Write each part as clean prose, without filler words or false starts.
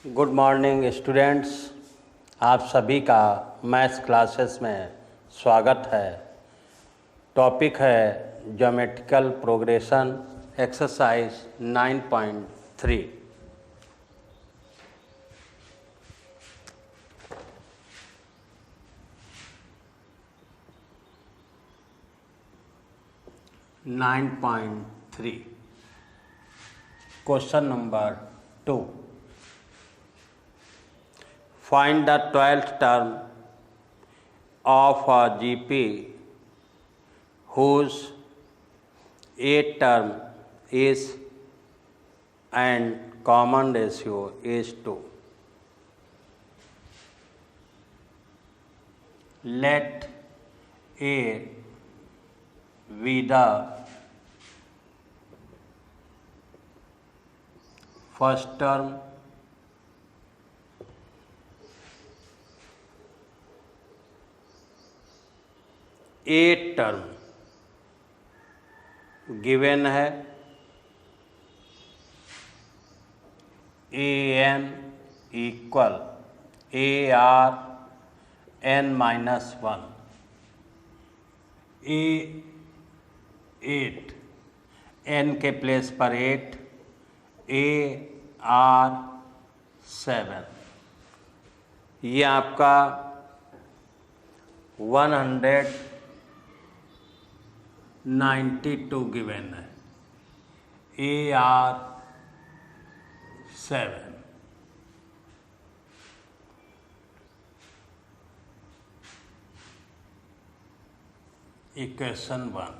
Good morning students, आप सभी का मैथ्स क्लासेस में स्वागत है। टॉपिक है geometrical progression exercise 9.3। Question number 2। Find the 12th term of a GP whose 8th term is and common ratio is 2. Let A be the first term, A term given है AN equal AR n-1, A 8, N के place पर 8, AR 7। ये आपका 192 given है, AR 7। Equation 1।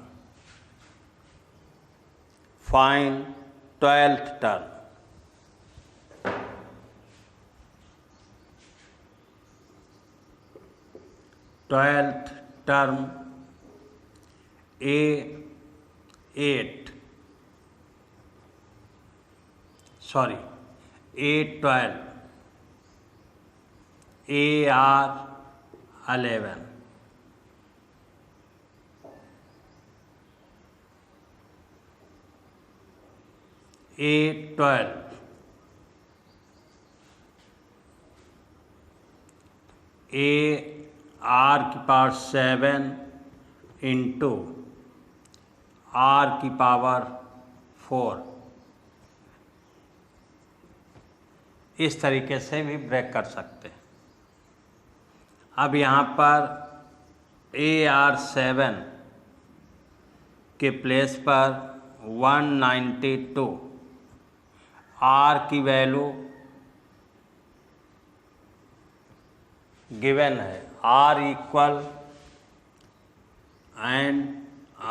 Find 12th term. Twelfth term A8 A12 AR 11 A12 AR की power 7 into R की power 4। इस तरीके से भी ब्रेक कर सकते हैं। अब यहाँ पर AR 7 के प्लेस पर 192, R की वैल्यू गिवन है, R equal and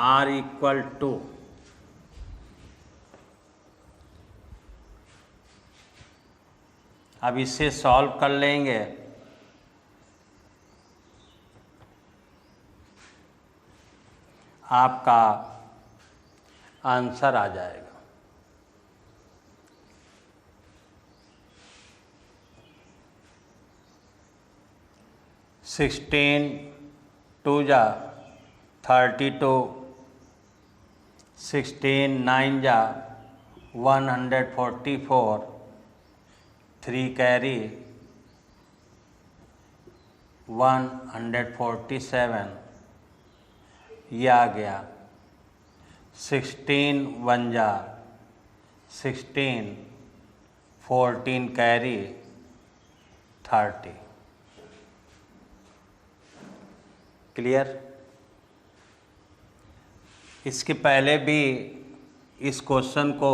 R equal 2। अब इसे सॉल्व कर लेंगे। आपका आंसर आ जाएगा। सिक्सटीन 2 जा 32, 16 9 जा 144, 3 कैरी 147, ये आ गया। 16 1 जा 16, 14 कैरी 30। क्लियर? इसके पहले भी इस क्वेश्चन को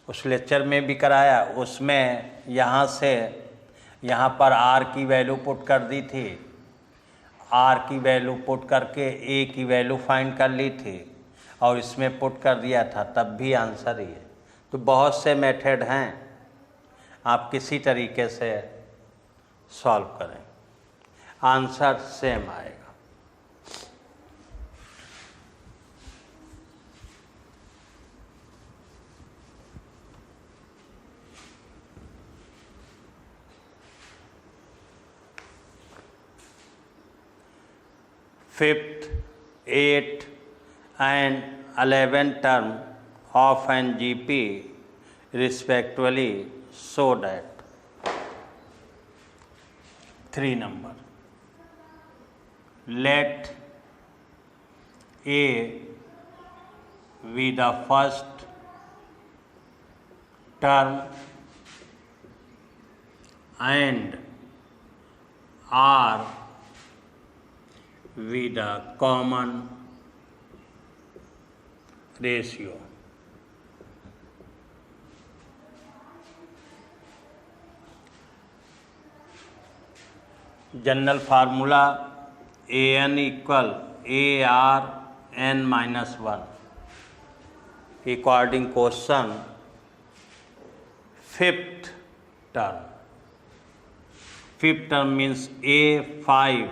उस लेक्चर में भी कराया, उसमें यहाँ से यहाँ पर R की वैल्यू पुट कर दी थी, R की वैल्यू पुट करके A की वैल्यू फाइंड कर ली थी और इसमें पुट कर दिया था, तब भी आंसर ही है। तो बहुत से मेथड हैं, आप किसी तरीके से सॉल्व करें, आंसर सेम आएगा। Fifth, 8 and 11 term of an GP respectively, so that 3 number. Let A be the first term and R be the common ratio. General formula AN equal AR n minus 1. According question, fifth term. Fifth term means A5.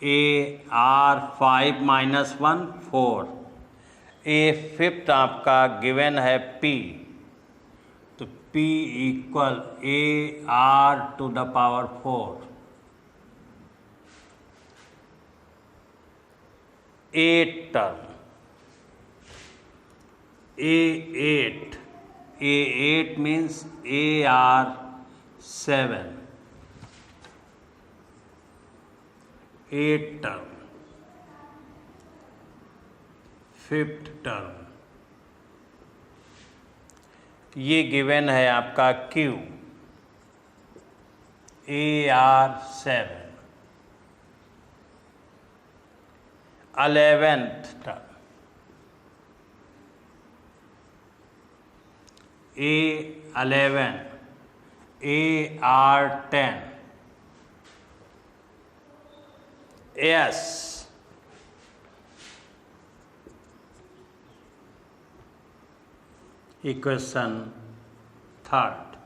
AR5 minus 1 4. A fifth आपका given है P, तो P equal AR to the power 4. 8 term. A8. A8 means AR7. 8 term. Fifth term. ये given है आपका Q AR7. 11th term. A11 AR10. S equation third.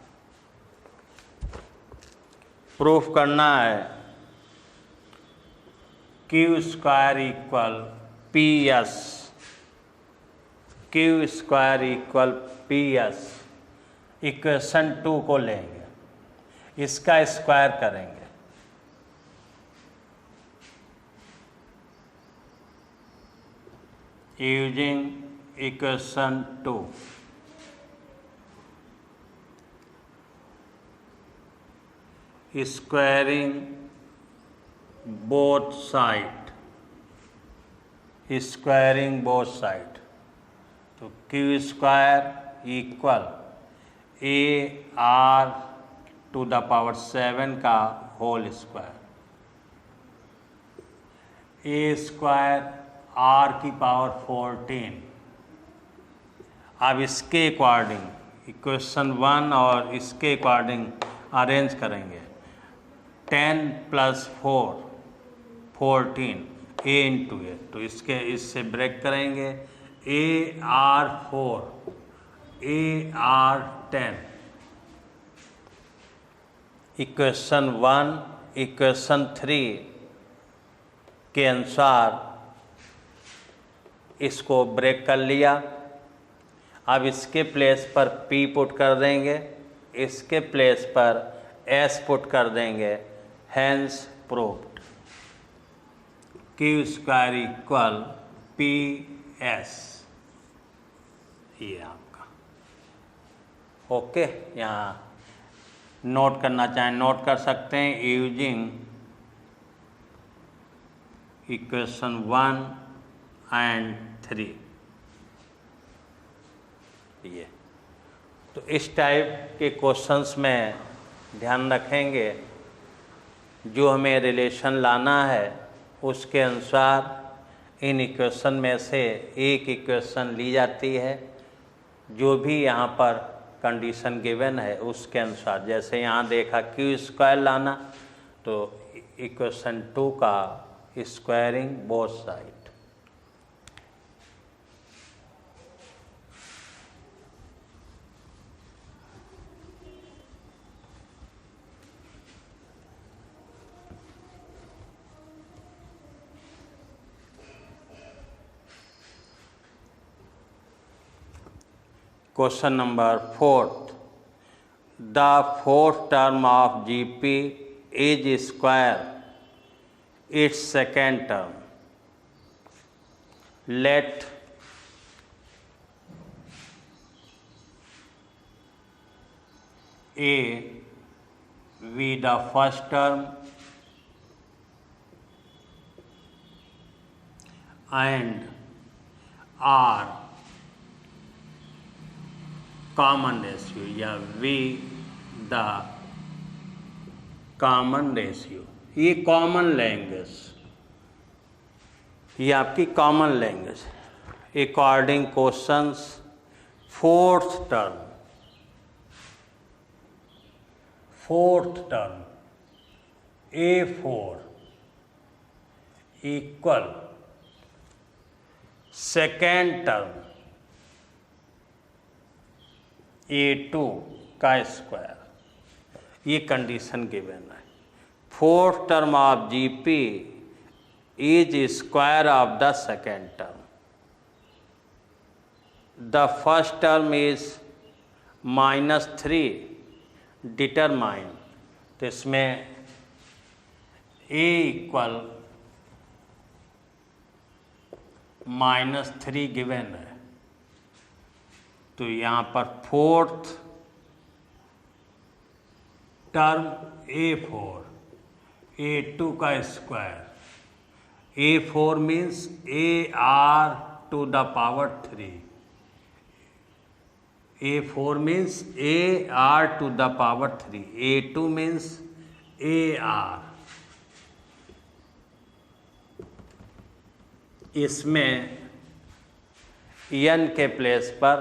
Proof करना है Q square equal PS. Q square equal PS. Equation 2 को लेंगे, इसका square करेंगे. Using equation 2. Squaring both side. Squaring both side. तो Q square equal AR to the power 7 का whole square. A square R की power 14. अब इसके according equation 1 और इसके अकॉर्डिंग अरेंज करेंगे. 10 + 4 14 A इंटू ए. तो इससे ब्रेक करेंगे. AR4 AR10. इक्वेशन 1 इक्वेशन 3 के अनुसार इसको ब्रेक कर लिया. अब इसके प्लेस पर P पुट कर देंगे, इसके प्लेस पर S पुट कर देंगे. Hence proved. Q square equal PS. ये आपका ओके. यहाँ नोट करना चाहें नोट कर सकते हैं यूजिंग इक्वेशन 1 एंड 3. ये तो इस टाइप के क्वेश्चंस में ध्यान रखेंगे. जो हमें रिलेशन लाना है उसके अनुसार इन इक्वेशन में से एक इक्वेशन ली जाती है. जो भी यहाँ पर कंडीशन गिवन है उसके अनुसार, जैसे यहाँ देखा Q स्क्वायर लाना, तो इक्वेशन 2 का squaring both side. Question number 4. The fourth term of GP is square its second term. Let A V the first term and R common ratio या V the common ratio। ये common language, ये आपकी common language. According questions fourth term A4 equal second term A2 का square, ये condition given है। Fourth term of GP is square of the second term. The first term is -3 determine, तो इसमें A equal -3 given है, तो यहाँ पर fourth term A4 A2 का square, A4 means AR to the power 3, A4 means AR to the power 3, A2 means AR। इसमें n के place पर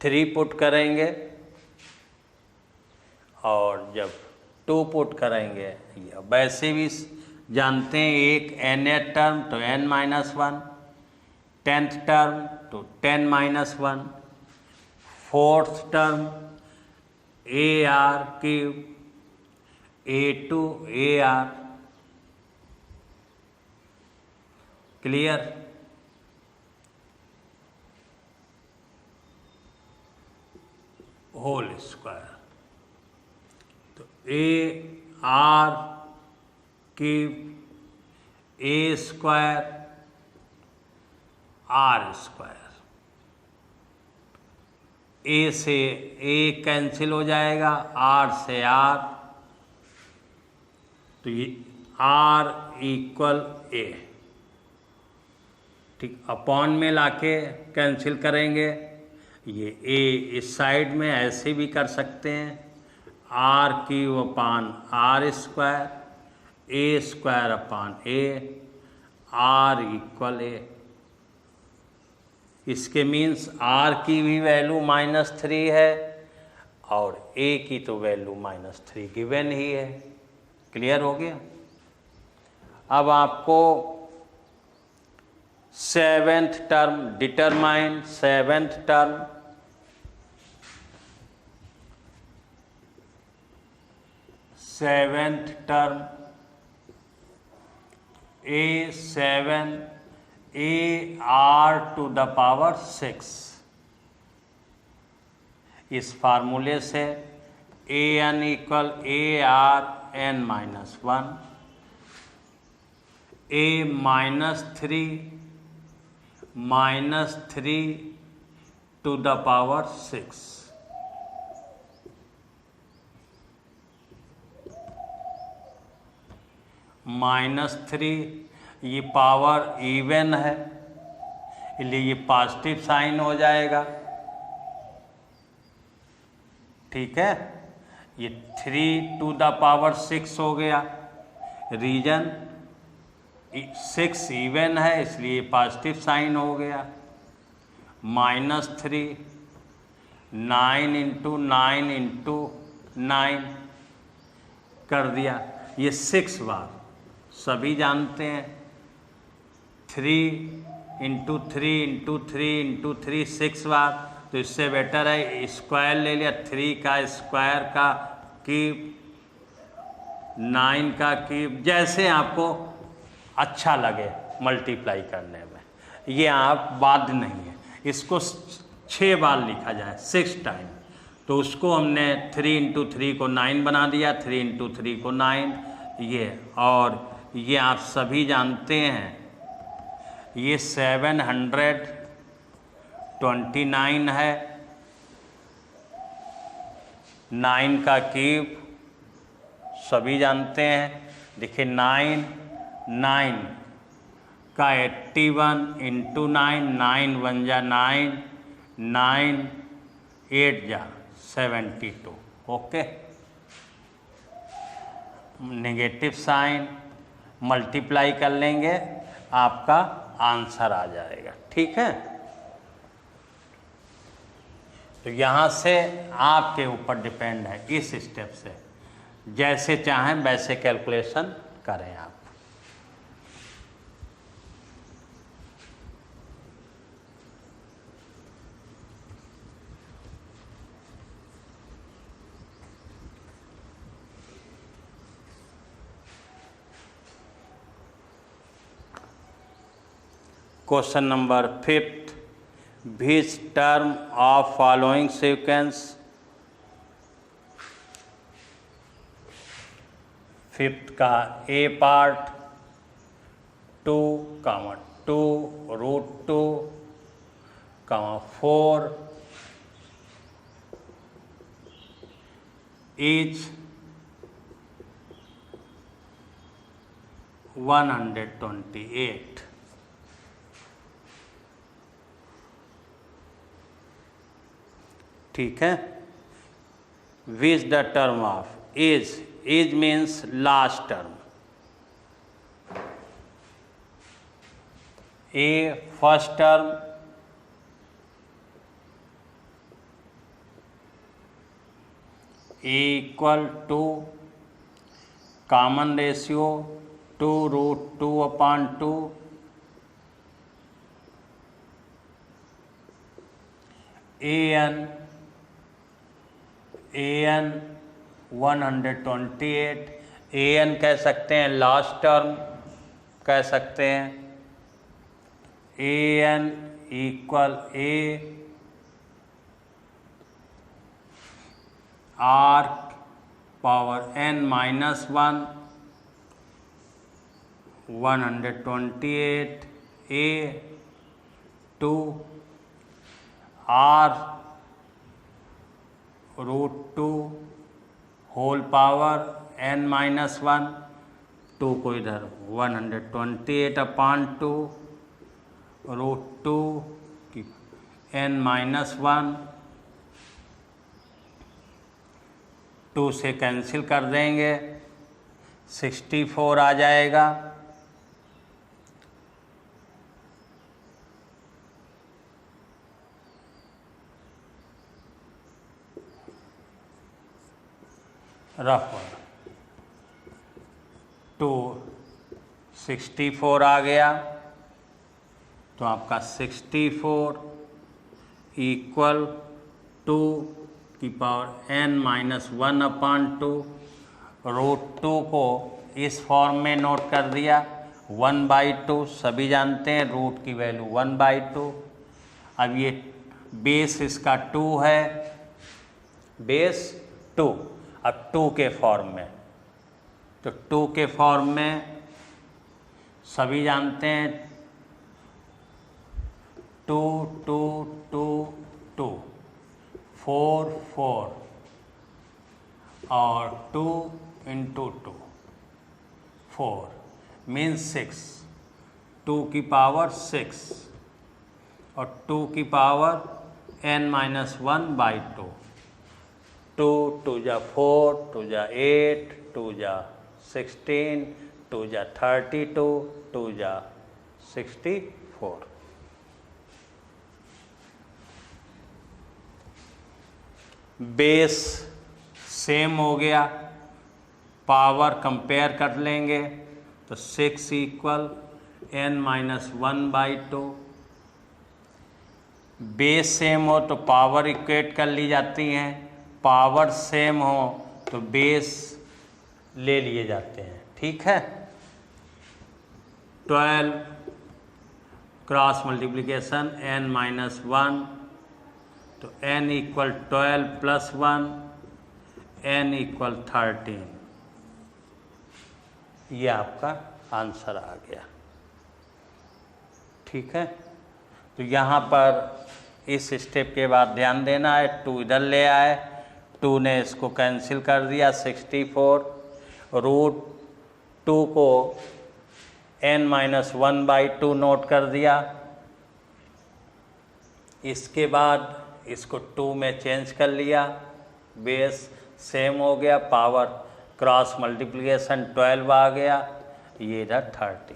3 पुट करेंगे और जब 2 पुट करेंगे, या वैसे भी जानते हैं एक nth टर्म तो n-1, 10th टर्म तो 10-1, fourth term AR cube A2 AR। Clear? Whole square, तो AR cube A square R square, A से A कैंसिल हो जाएगा, R से R, तो ये R इक्वल A। ठीक, अपॉन में लाके कैंसिल करेंगे, ये A इस साइड में ऐसे भी कर सकते हैं, R cube upon R square, A square upon A, R इक्वल A। इसके मीन्स R की भी वैल्यू -3 है और A की तो वैल्यू -3 गिवन ही है। क्लियर हो गया? अब आपको seventh term determine, seventh term A7 AR to the power 6। इस फार्मूले से AN equal AR n-1, A -3 to the power 6। -3 ये पावर इवन है, इसलिए ये पॉजिटिव साइन हो जाएगा। ठीक है, ये 3 to the power 6 हो गया। रीजन 6 इवन है, इसलिए पॉजिटिव साइन हो गया। -3 9 × 9 × 9 कर दिया, ये 6 बार सभी जानते हैं। 3 × 3 × 3 × 3 6 बार, तो इससे बेटर है स्क्वायर ले लिया, 3 का स्क्वायर का क्यूब, 9 का क्यूब, जैसे आपको अच्छा लगे मल्टीप्लाई करने में, ये आप बाध्य नहीं है। इसको 6 बार लिखा जाए, 6 टाइम, तो उसको हमने 3 × 3 को 9 बना दिया, 3 × 3 को 9 ये। और ये आप सभी जानते हैं, ये 729 है, 9 का क्यूब सभी जानते हैं। देखिए 9 का 81 इंटू 9, 9 1 जा 9, 9 8 जा 72। ओके, नेगेटिव साइन मल्टीप्लाई कर लेंगे, आपका आंसर आ जाएगा। ठीक है, तो यहाँ से आपके ऊपर डिपेंड है, इस स्टेप से जैसे चाहें वैसे कैलकुलेशन करें आप। Question number 5, which term of following sequence, 5th का A पार्ट 2, 2 रूट 2, 4 each 128। ठीक है, which the term of is means last term. A first term, a equal to common ratio 2 root 2 upon 2, an 128, an कह सकते हैं, last term कह सकते हैं। an equal a r power n minus 1, 128 a 2 r root 2 whole power n minus 1, 2 को इधर 128 upon 2 root 2 की n minus 1, 2 से कैंसिल कर देंगे, 64 आ जाएगा। रफ 2 64 आ गया, तो आपका 64 इक्वल 2 की power n minus 1 upon 2, root 2 को इस फॉर्म में नोट कर दिया, 1/2 सभी जानते हैं, रूट की वैल्यू 1/2। अब ये बेस इसका 2 है, बेस 2, अब 2 के फॉर्म में, तो 2 के फॉर्म में सभी जानते हैं 2 2 2 2 4 4 और 2 इंटू 2 4 मीन्स 6, 2 की पावर 6 और 2 की पावर n माइनस 1/2, 2 2 जा 4, 2 जा 8, 2 जा 16, 2 जा 32, 2 जा 64। बेस सेम हो गया, पावर कंपेयर कर लेंगे, तो 6 equal n minus 1/2। Base same हो तो पावर इक्वेट कर ली जाती हैं, पावर सेम हो तो बेस ले लिए जाते हैं। ठीक है, 12 क्रॉस मल्टीप्लिकेशन n माइनस 1, तो n equal 12 plus 1, n equal 13। ये आपका आंसर आ गया। ठीक है, तो यहाँ पर इस स्टेप के बाद ध्यान देना है, 2 इधर ले आए 2 ने इसको कैंसिल कर दिया 64, रूट 2 को n-1/2 नोट कर दिया। इसके बाद इसको 2 में चेंज कर लिया, बेस सेम हो गया, पावर क्रॉस मल्टीप्लिकेशन 12 आ गया, ये इधर 30।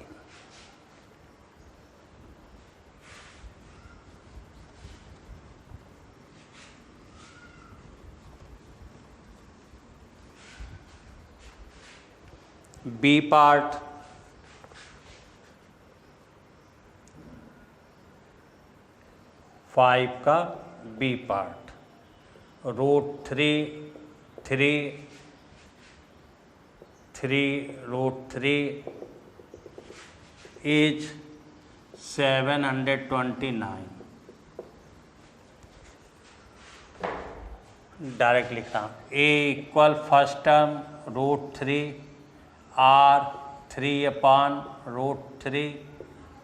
बी पार्ट, फाइव का B part, root 3 is 729। Direct लिखा, a equal first term √3 r 3/√3,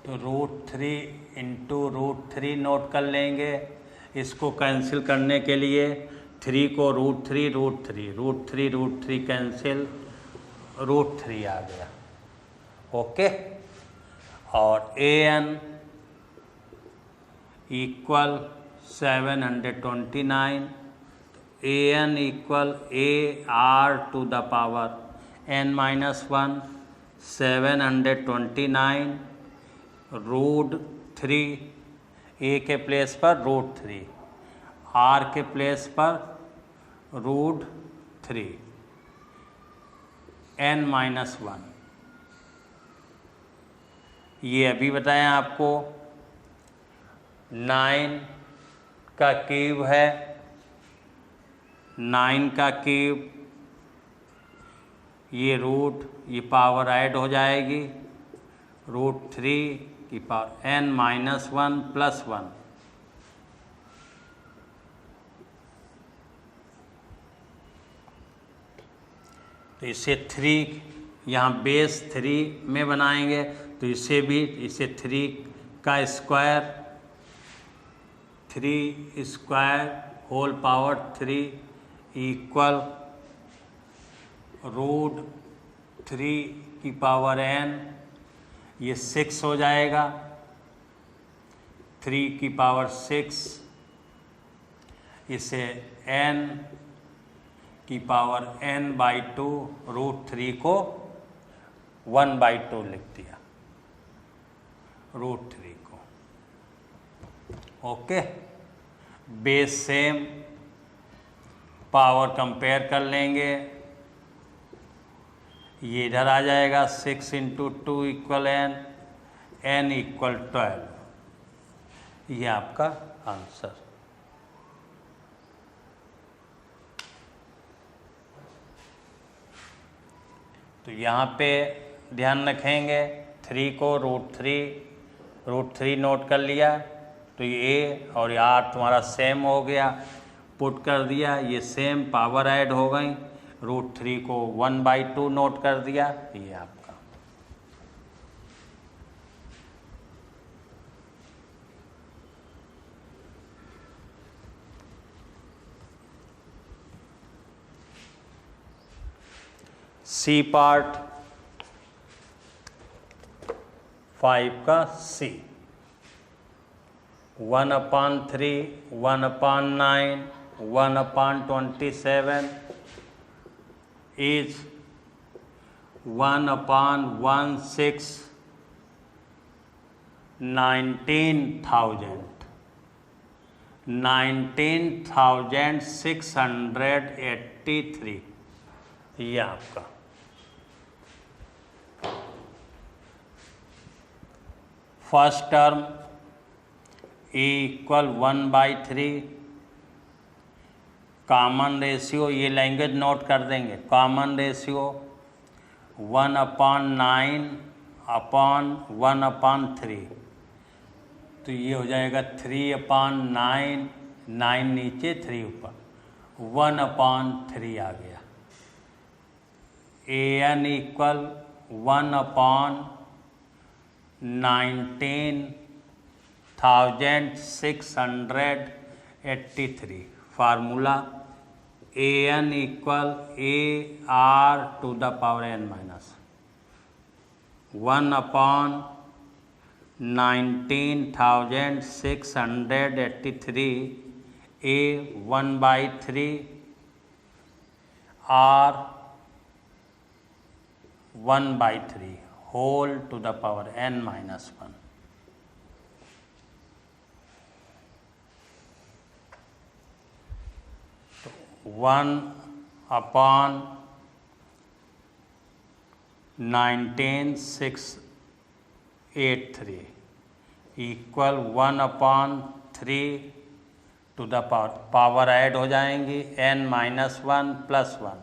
तो √3 इंटू √3 नोट कर लेंगे। इसको कैंसिल करने के लिए 3 को √3 कैंसिल, √3 आ गया। ओके, और an equal 729, an equal ar⁻n-1 729 √3, a के प्लेस पर √3, r के प्लेस पर √3, n-1। ये अभी बताया आपको 9 का क्यूब है, 9 का क्यूब, ये रूट, ये पावर ऐड हो जाएगी, √3 की पावर n-1 + 1, तो इसे 3 यहाँ बेस 3 में बनाएंगे, तो इसे भी, इसे 3 का स्क्वायर, 3² होल पावर 3 इक्वल √3 की पावर n, ये 6 हो जाएगा, 3 की पावर 6, इसे n की पावर n/2, √3 को 1/2 लिख दिया, √3 को। Okay, base same, power compare कर लेंगे, ये इधर आ जाएगा, 6 × 2 = n, n = 12, ये आपका आंसर। तो यहाँ पे ध्यान रखेंगे, 3 को √3 नोट कर लिया, तो ये a और r तुम्हारा सेम हो गया, पुट कर दिया, ये सेम पावर ऐड हो गई, √3 को 1/2 नोट कर दिया, ये आपका। सी पार्ट, 5 का C, 1/3, 1/9, 1/27 is 1/16 19,683, ये आपका। First term a = 1/3, common ratio, ये लैंग्वेज नोट कर देंगे, कॉमन रेशियो 1/9/1/3, तो ये हो जाएगा 3/9, 9 नीचे 3 ऊपर, 1/3 आ गया। an = 1/19,683, formula a n equal a r to the power n minus 1/19,683 a 1/3 r 1/3 whole to the power n minus 1। तो 1/19,683 equal 1/3 to the power add हो जाएंगी n माइनस 1 प्लस 1।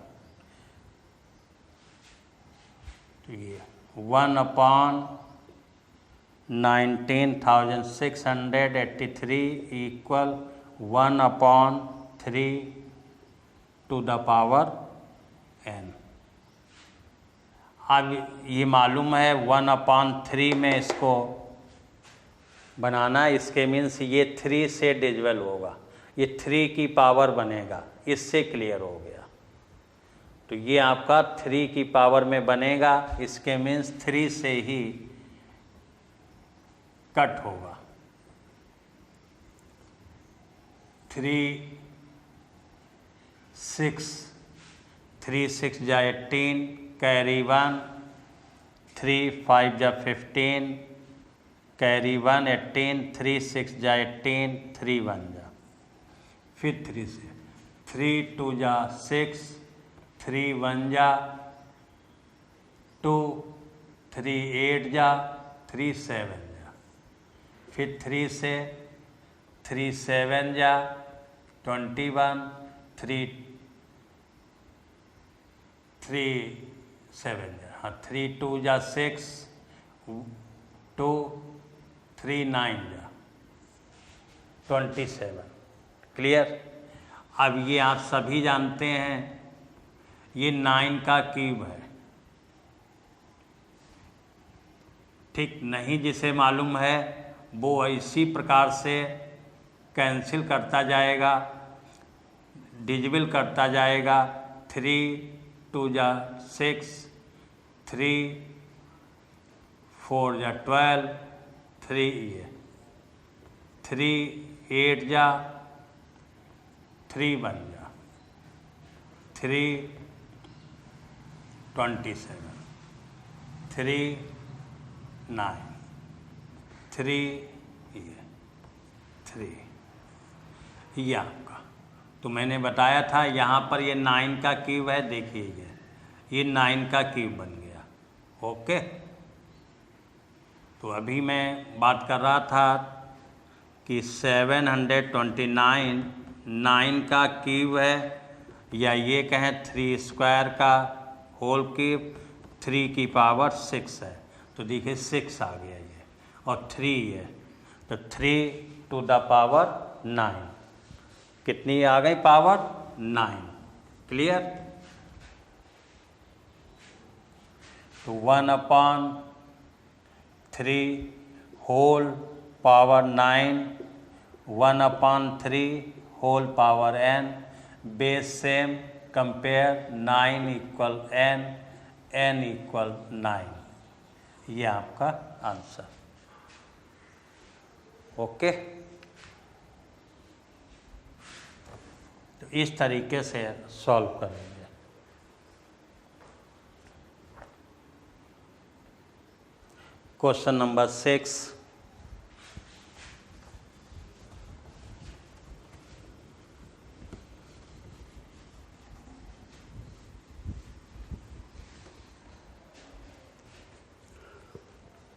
तो ये 1/19,683 equal 1/3 to the power n। अब ये मालूम है 1/3 में इसको बनाना, इसके मीन्स ये 3 से डिविजल होगा, ये 3 की पावर बनेगा, इससे क्लियर हो गया। तो ये आपका 3 की पावर में बनेगा, इसके मीन्स 3 से ही कट होगा। 3 6 जा 18 कैरी 1 3 5 जा 15 कैरी 1 18 3 6 जा 18 3 1 जा, फिर 3 से 3 2 जा 6 3 1 जा 2 3 8 जा 3 7 जा, फिर 3 से 3 7 जा 21 3 7 जा, हाँ 3 2 जा 6 2 3 9 जा 27। क्लियर। अब ये आप सभी जानते हैं ये 9 का क्यूब है, ठीक। नहीं जिसे मालूम है वो इसी प्रकार से कैंसिल करता जाएगा, डिविजिबल करता जाएगा। 3 2 जा 6 3 4 जा 12 3 ये 3 8 जा 3 1 जा 3 27 3 9 3 ये 3 ये आपका। तो मैंने बताया था यहाँ पर ये 9 का क्यूब है, देखिए ये 9 का क्यूब बन गया। ओके। तो अभी मैं बात कर रहा था कि 729 9 का क्यूब है, या ये कहें 3 स्क्वायर का होल क्यूब 3 की पावर 6 है। तो देखिए 6 आ गया ये, और 3 है, तो 3 टू द पावर 9 कितनी आ गई पावर 9। क्लियर। तो 1/3 whole power 9 1/3 whole power n, base same, compare 9 equal n equal 9। ये आपका आंसर। ओके। तो इस तरीके से सॉल्व करेंगे। Question number 6,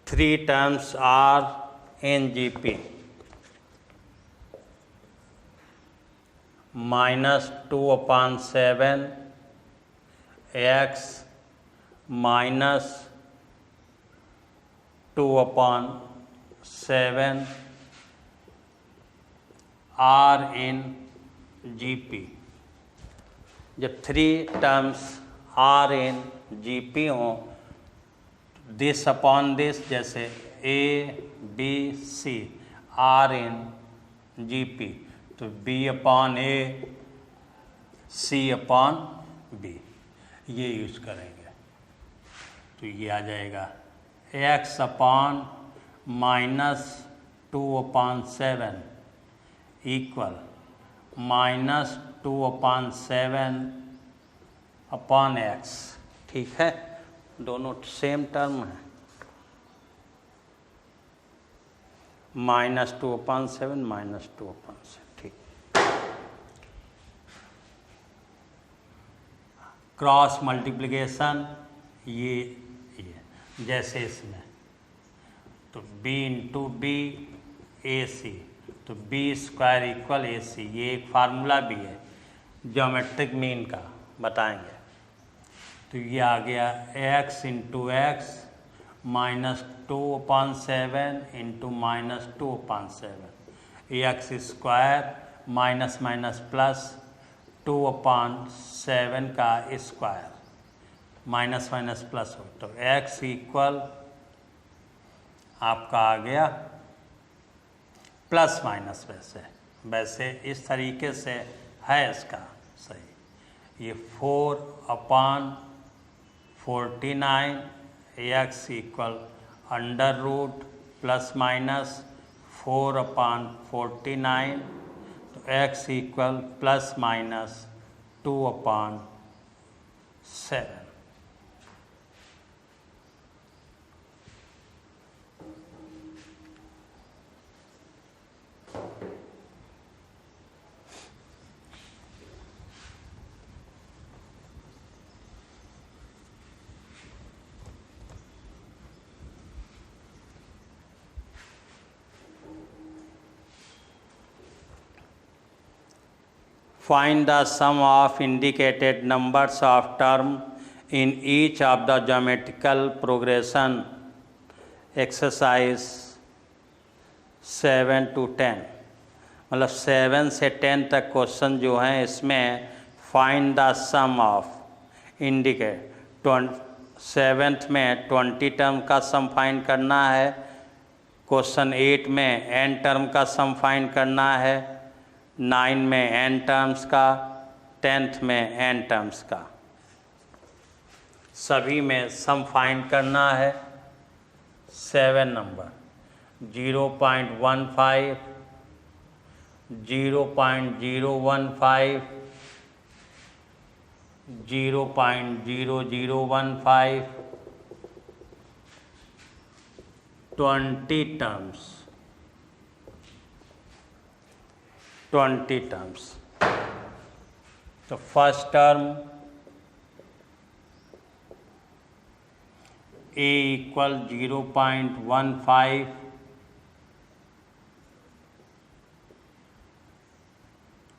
three terms are in GP. -2/7 x minus 2/7 are in GP. जब 3 terms are in GP हों, दिस अपॉन दिस, जैसे A B C are in GP, तो B/A सी अपॉन बी, ये यूज करेंगे। तो ये आ जाएगा x upon -2/7 equal -2/7 upon x. ठीक है, दोनों सेम टर्म है। -2/7 -2/7, ठीक। क्रॉस मल्टीप्लिकेशन ये जैसे इसमें, तो b इंटू बी ए सी, तो b² इक्वल ए सी, ये एक फार्मूला भी है ज्योमेट्रिक मीन का, बताएंगे। तो ये आ गया x into x -2/7 into -2/7, x² minus minus plus 2/7 का स्क्वायर, माइनस माइनस प्लस हो, तो x इक्वल आपका आ गया प्लस माइनस, वैसे इस तरीके से है इसका सही। ये 4/49 x इक्वल √ प्लस माइनस 4/49, तो x equal plus minus 2/7। Find the sum of indicated numbers of term in each of the geometrical progression exercise 7 to 10। मतलब 7 से 10 तक क्वेश्चन जो हैं इसमें find the sum of indicate 7th में 20 term का sum find करना है, क्वेश्चन 8 में n टर्म का सम फाइंड करना है, 9 में n टर्म्स का, 10th में n टर्म्स का, सभी में सम फाइंड करना है। 7 नंबर 0.15, 0.015, 0.0015, 20 टर्म्स, 20 टर्म्स। तो first term a equal 0.15,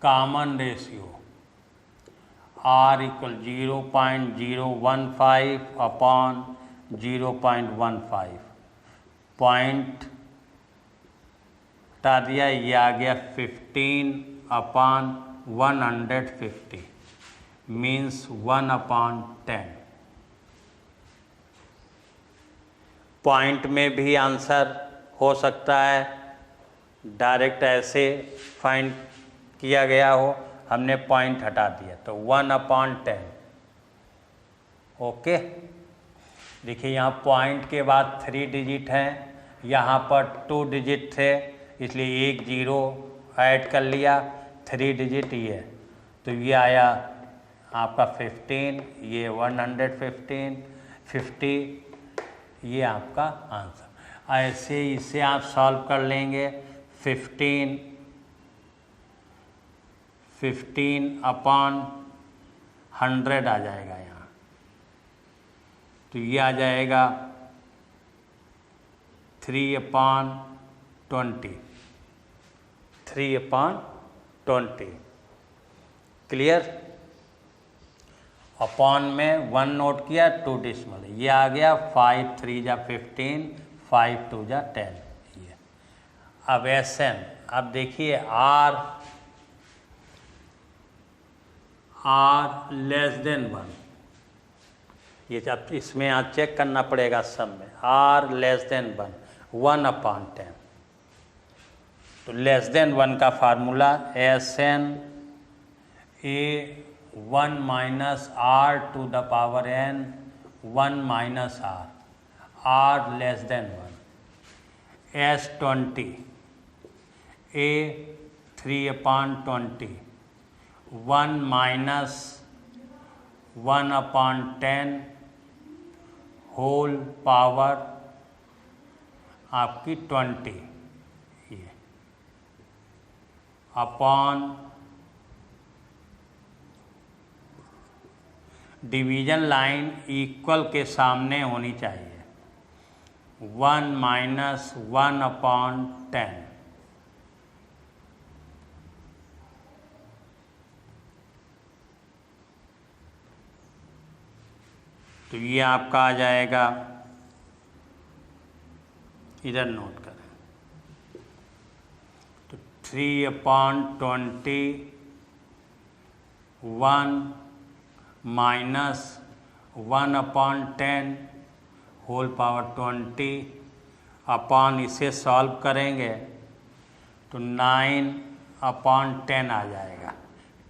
common ratio r equal 0.015 upon 0.15, point हटा दिया, ये आ गया 15/150 मीन्स 1/10। पॉइंट में भी आंसर हो सकता है, डायरेक्ट ऐसे फाइंड किया गया हो, हमने पॉइंट हटा दिया तो 1/10। ओके, देखिए यहाँ पॉइंट के बाद 3 डिजिट हैं, यहाँ पर 2 डिजिट थे इसलिए एक 0 ऐड कर लिया, 3 डिजिट ये, तो ये आया आपका 15, ये 115, 50, ये आपका आंसर। ऐसे इसे आप सॉल्व कर लेंगे। 15/100 आ जाएगा यहाँ, तो ये आ जाएगा 3/20, 3/20। क्लियर? अपॉन में 1 नोट किया, 2 डिसमल, ये आ गया 5 3 जा 15, 5 2 जा 10। ये अब SN, अब देखिए R लेस देन 1, ये जब इसमें यहाँ चेक करना पड़ेगा सब में, R लेस देन 1, 1/10। तो लेस देन 1 का formula SN A 1 minus r to the power n, 1 minus r less than 1, S20 a 3/20, 1 minus 1/10 whole power आपकी 20, ये अपॉन डिवीजन लाइन इक्वल के सामने होनी चाहिए, 1 माइनस 1/10, तो ये आपका आ जाएगा, इधर नोट करें, तो 3/20, 1 माइनस 1/10 होल पावर 20 अपॉन, इसे सॉल्व करेंगे तो 9/10 आ जाएगा,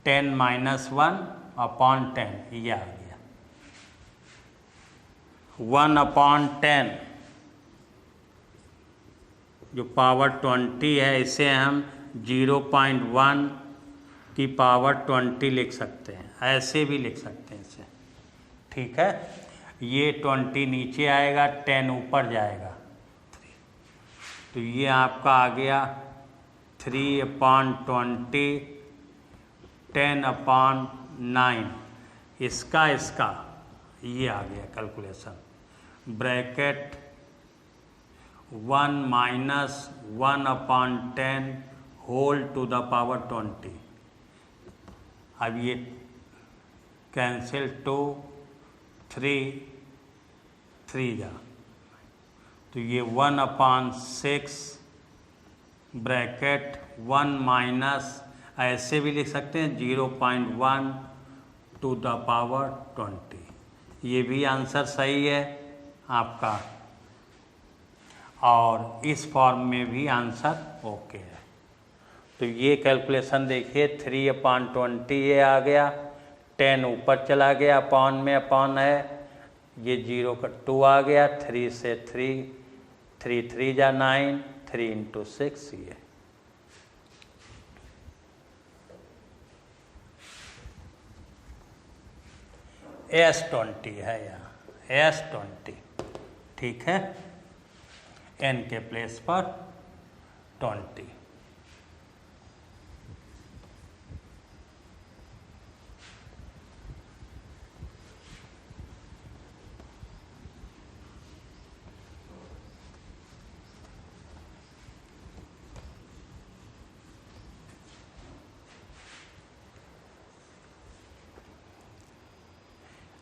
10 माइनस 1/10, ये आ गया 1/10 जो पावर 20 है, इसे हम 0.1 की पावर 20 लिख सकते हैं, ऐसे भी लिख सकते हैं इसे, ठीक है। ये 20 नीचे आएगा, 10 ऊपर जाएगा, तो ये आपका आ गया 3/20, 10/9, इसका ये आ गया calculation, bracket 1 minus 1/10 whole to the power 20, अब ये कैंसिल 2, 3 जा, तो ये 1/6 ब्रैकेट 1 माइनस, ऐसे भी लिख सकते हैं 0.1 टू द पावर 20, ये भी आंसर सही है आपका, और इस फॉर्म में भी आंसर ओके है। तो ये कैलकुलेशन देखिए, 3/20 ये आ गया, 10 ऊपर चला गया, अपॉन में अपॉन है, ये 0 का 2 आ गया, 3 से 3 जा 9, 3 × 6 ये। S20 है यहाँ, S20, ठीक है, n के प्लेस पर 20।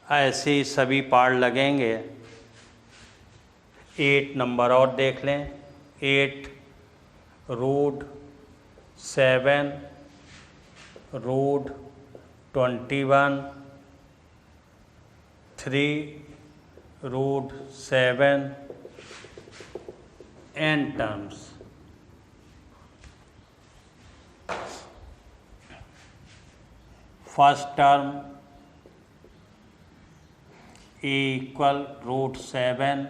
ऐसे ही सभी पार्ट लगेंगे। 8 नंबर और देख लें, 8√7 √21, 3√7 n terms. First term a = √7,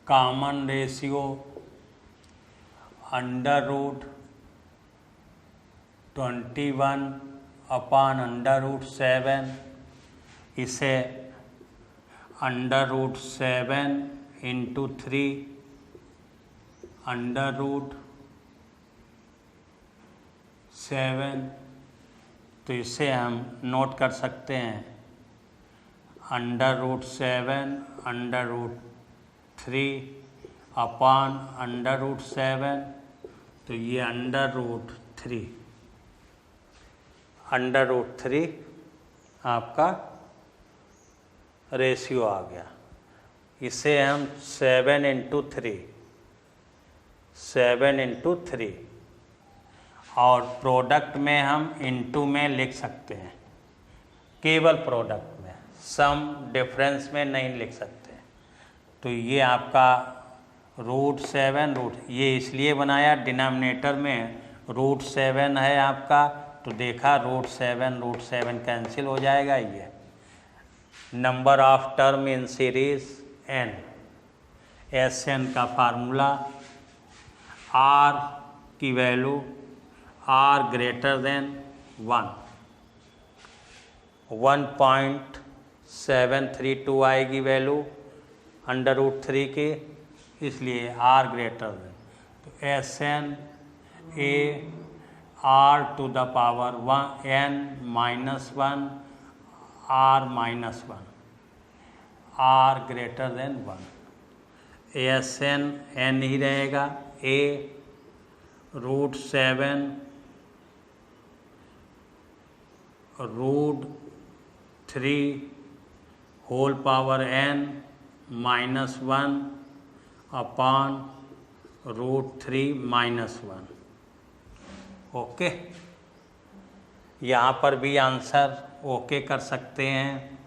common ratio √21/√7, इसे √7 × 3 √7, तो इसे हम नोट कर सकते हैं, √7 √3 अपॉन √7, तो ये √3 आपका रेशियो आ गया। इसे हम 7 × 3 और प्रोडक्ट में हम इनटू में लिख सकते हैं, केवल प्रोडक्ट में, सम डिफरेंस में नहीं लिख सकते। तो ये आपका √7 ये इसलिए बनाया डिनोमिनेटर में √7 है आपका, तो देखा √7 कैंसिल हो जाएगा। ये number of term in series n, Sn का फार्मूला, r की वैल्यू r ग्रेटर देन 1, 1.732 आएगी वैल्यू √3 की, इसलिए r ग्रेटर देन, तो Sn a r to the power n -1 r -1, r greater than 1, Sn n ही रहेगा, a √7 √3 whole power n -1 upon √3 -1। Okay, यहाँ पर भी आंसर ओके कर सकते हैं,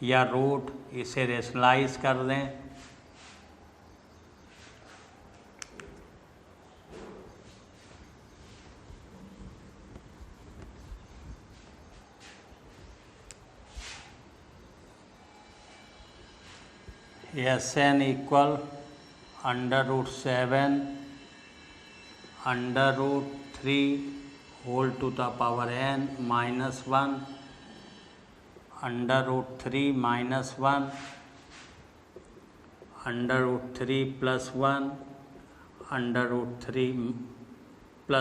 या रूट इसे रेशनलाइज कर दें। Sn equal √7 √3 whole to the power n -1 √3 -1 √3 + 1 √3 + 1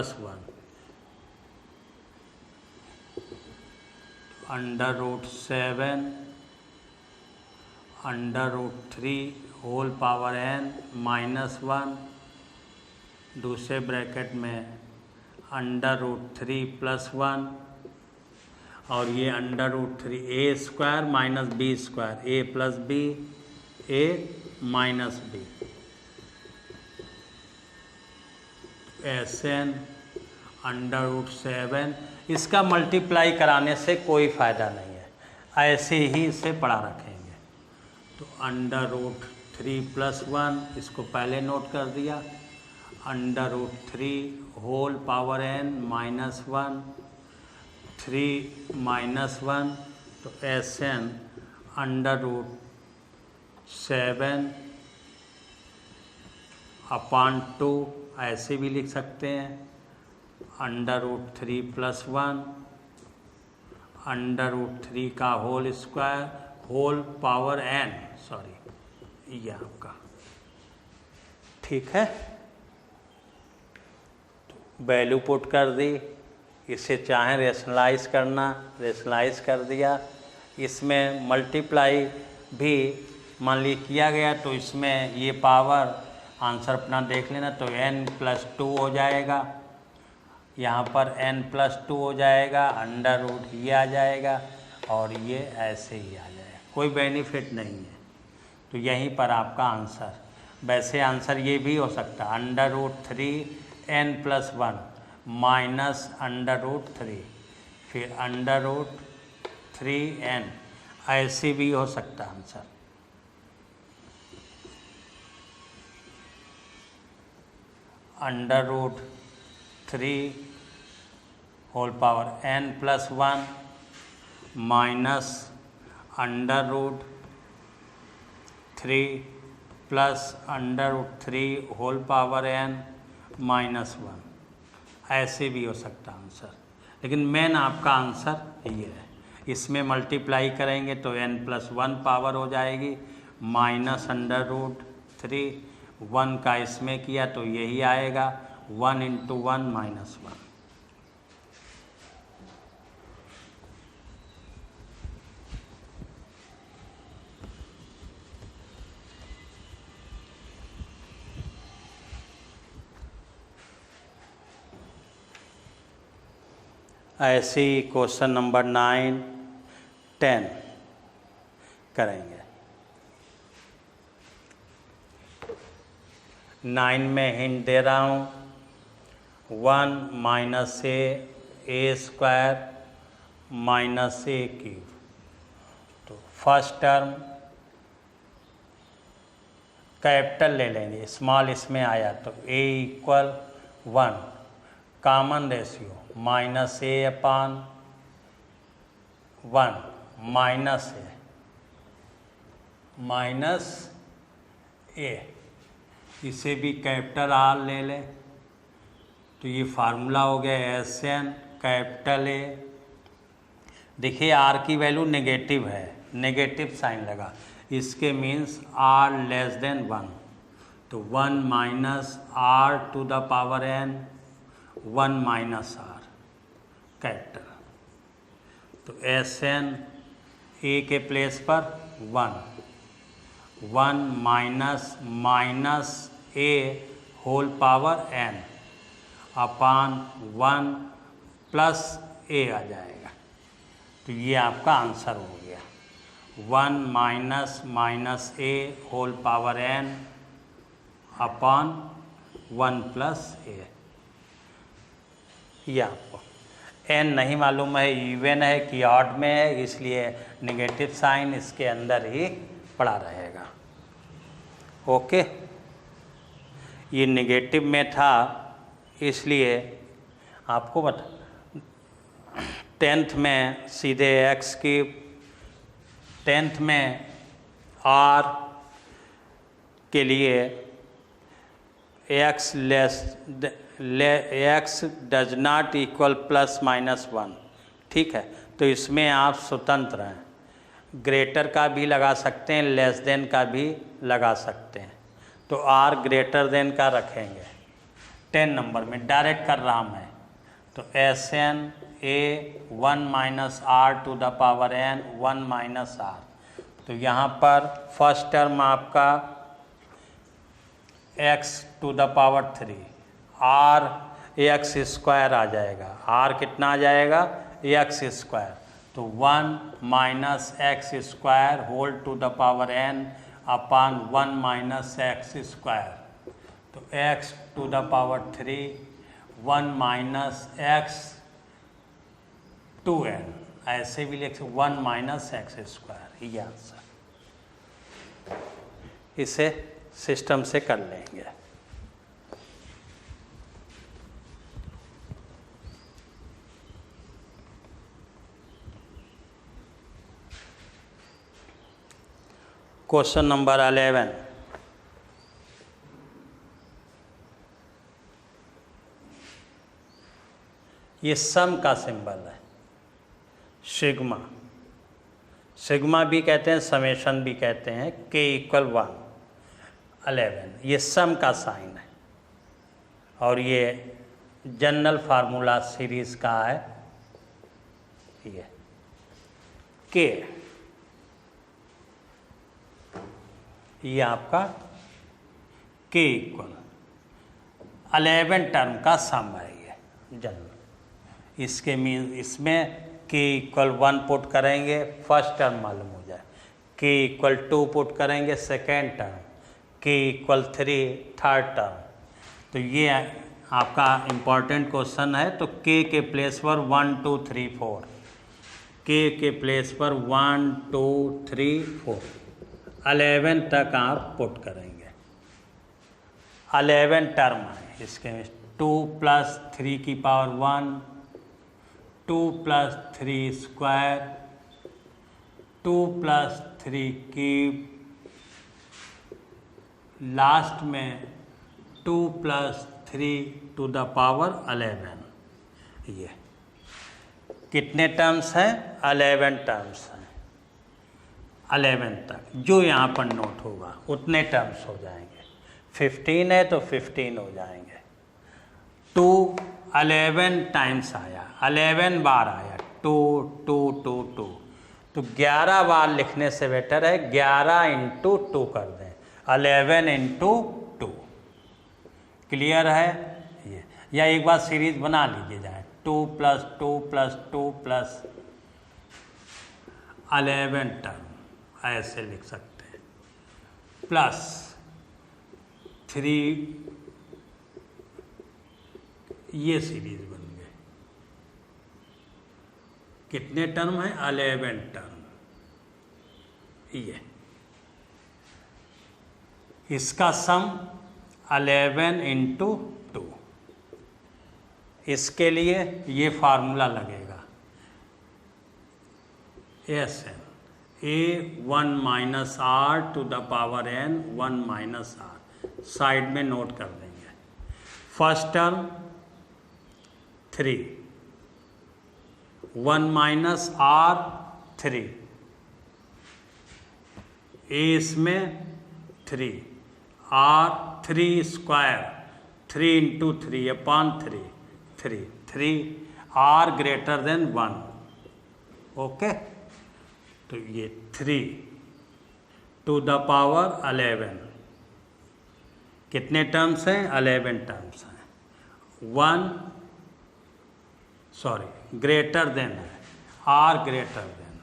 √7 √3 whole power n -1, दूसरे ब्रैकेट में √3 + 1, और ये √3 a² - b², a + b a - b, Sn √7। इसका मल्टीप्लाई कराने से कोई फ़ायदा नहीं है, ऐसे ही इसे पढ़ा रखेंगे। तो √3 + 1 इसको पहले नोट कर दिया, √3 होल पावर n -1 3 -1, तो Sn √7 अपॉन 2 ऐसे भी लिख सकते हैं, √3 + 1 √3 का whole square whole power n, sorry ये आपका ठीक है। तो वैल्यू पुट कर दी, इसे चाहें रेशनलाइज करना, रेशनलाइज कर दिया। इसमें मल्टीप्लाई भी मान ली किया गया, तो इसमें ये पावर आंसर अपना देख लेना, तो n + 2 हो जाएगा, यहाँ पर n + 2 हो जाएगा, √ ये आ जाएगा, और ये ऐसे ही आ जाएगा, कोई बेनिफिट नहीं है। तो यहीं पर आपका आंसर, वैसे आंसर ये भी हो सकता है √3 n + 1 -√3 फिर √3n, ऐसे भी हो सकता है answer. √3 whole power n + 1 -√3 plus √3 whole power n -1, ऐसे भी हो सकता आंसर, लेकिन मेन आपका आंसर ये है। इसमें मल्टीप्लाई करेंगे तो n + 1 पावर हो जाएगी, -√3 1 का इसमें किया तो यही आएगा, 1 × 1 -1। ऐसे ही क्वेश्चन नंबर 9, 10 करेंगे। 9 में हिंट दे रहा हूँ, 1 - a² - a³ तो फर्स्ट टर्म कैपिटल ले लेंगे, स्मॉल इसमें आया तो a = 1, common ratio -a/1 -a, इसे भी कैपिटल R ले लें तो ये फार्मूला हो गया SN कैपिटल A। देखिए R की वैल्यू नेगेटिव है, नेगेटिव साइन लगा, इसके मीन्स R लेस देन 1, तो 1 - R⁴n 1 - R कैपिटल, तो SN A के प्लेस पर 1 - A⁴n अपान 1 + A आ जाएगा, तो ये आपका आंसर हो गया 1 - A⁴n अपान 1 + A। ये आपको n नहीं मालूम है इवन है कि ऑड में है, इसलिए नेगेटिव साइन इसके अंदर ही पड़ा रहेगा। ओके, ये नेगेटिव में था इसलिए आपको बता 10th में सीधे x की 10th में r के लिए x डज नॉट इक्वल +-1, ठीक है, तो इसमें आप स्वतंत्र हैं, ग्रेटर का भी लगा सकते हैं, लेस देन का भी लगा सकते हैं, तो r ग्रेटर देन का रखेंगे 10 नंबर में, डायरेक्ट कर रहा मैं, तो SN A 1 - R⁴n 1 - R, तो यहाँ पर फर्स्ट टर्म आपका x⁴ R x² आ जाएगा, R कितना आ जाएगा x², तो 1 - x² अपान 1 - x², तो x⁴ 1 - x2n, ऐसे भी लिख सकते 1 - x², ये आंसर, इसे सिस्टम से कर लेंगे। क्वेश्चन नंबर 11, ये सम का सिंबल है, सिग्मा, सिग्मा भी कहते हैं, समेशन भी कहते हैं, k = 1 11, ये सम का साइन है और ये जनरल फार्मूला सीरीज का है, ये k, ये आपका k = 11 टर्म का सम है, ये जनरल, इसके मीन इसमें k = 1 पुट करेंगे फर्स्ट टर्म मालूम हो जाए, k = 2 पुट करेंगे second term, k = 3 third term, तो ये आपका इम्पॉर्टेंट क्वेश्चन है, तो k के प्लेस पर 1 2 3 4, k के प्लेस पर 1 2 3 4 11 तक आप पुट करेंगे, 11 टर्म है इसके, 2 + 3 की पावर 1, 2 + 3 स्क्वायर, 2 + 3 क्यूब, लास्ट में 2 + 3⁴ 11, ये कितने टर्म्स हैं 11 टर्म्स हैं, 11 तक जो यहाँ पर नोट होगा उतने टर्म्स हो जाएंगे, 15 है तो 15 हो जाएंगे, 2 11 टाइम्स आया, 11 बार आया, 2 2 2 2, तो 11 बार लिखने से बेटर है 11 × 2 कर दें, 11 × 2, क्लियर है ये, या एक बार सीरीज बना लीजिए जाए, 2 + 2 + 2 + 11 टर्म, ऐसे लिख सकते हैं, प्लस 3, ये सीरीज बन गए, कितने टर्म है 11 टर्म, ये इसका सम 11 × 2, इसके लिए ये फार्मूला लगेगा S n a 1 minus r to the power n 1 minus r side में नोट कर देंगे। First term 3 1 minus r 3 a इसमें 3 r 3 square 3 into 3 upon 3 r greater than 1। Okay, तो ये 3 टू द पावर 11 कितने टर्म्स हैं? 11 terms हैं। Greater than है r greater than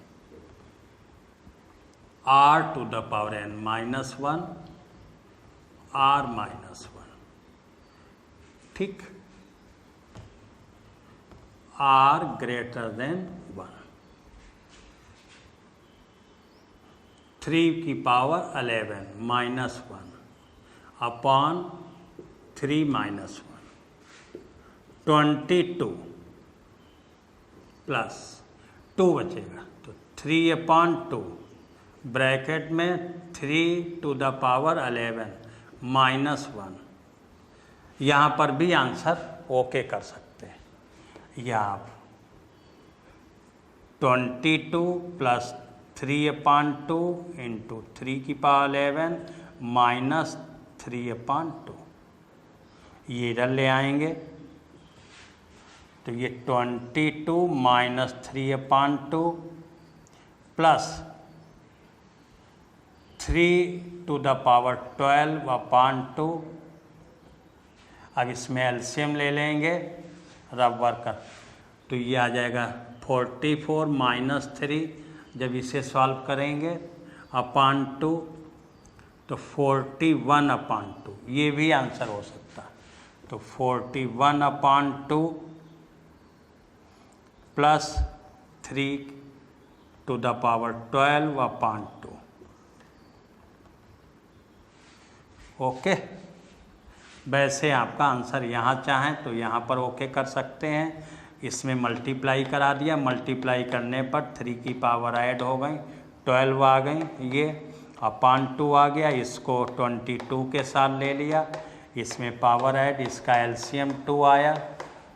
r to the power n minus 1 r minus 1। ठीक, r greater than 1 3 की power 11 minus 1 upon 3 minus 1 22 plus 2 बचेगा तो 3 अपॉन 2 ब्रैकेट में 3 टू द पावर 11 माइनस 1। यहाँ पर भी आंसर ओके कर सकते हैं। या आप 22 प्लस 3 अपॉन 2 इंटू 3 की पावर 11 माइनस 3 अपॉन 2 ये इधर ले आएंगे तो ये 22 minus 3 upon 2 plus 3 to the power 12 upon 2। अब इसमें एलसीएम ले लेंगे रब वर्कर तो ये आ जाएगा 44 माइनस 3 जब इसे सॉल्व करेंगे अपॉन 2 तो 41 अपॉन 2 ये भी आंसर हो सकता है। तो 41 upon 2 plus 3 to the power 12 upon 2। Okay, वैसे आपका आंसर यहाँ चाहें तो यहाँ पर ओके कर सकते हैं। इसमें मल्टीप्लाई करा दिया, मल्टीप्लाई करने पर 3 की पावर ऐड हो गई 12 आ गई, ये अपॉन 2 आ गया। इसको 22 के साथ ले लिया, इसमें पावर ऐड, इसका एलसीएम 2 आया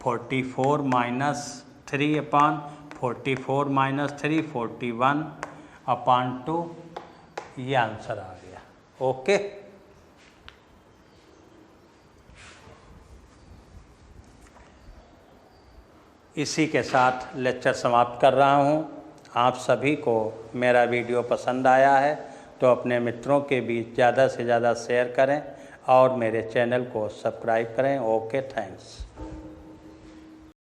44 माइनस 3 अपॉन 44 माइनस 3 41 अपॉन 2 ये आंसर आ गया। ओके, इसी के साथ लेक्चर समाप्त कर रहा हूँ। आप सभी को मेरा वीडियो पसंद आया है तो अपने मित्रों के बीच ज़्यादा से ज़्यादा शेयर करें और मेरे चैनल को सब्सक्राइब करें। Okay, thanks.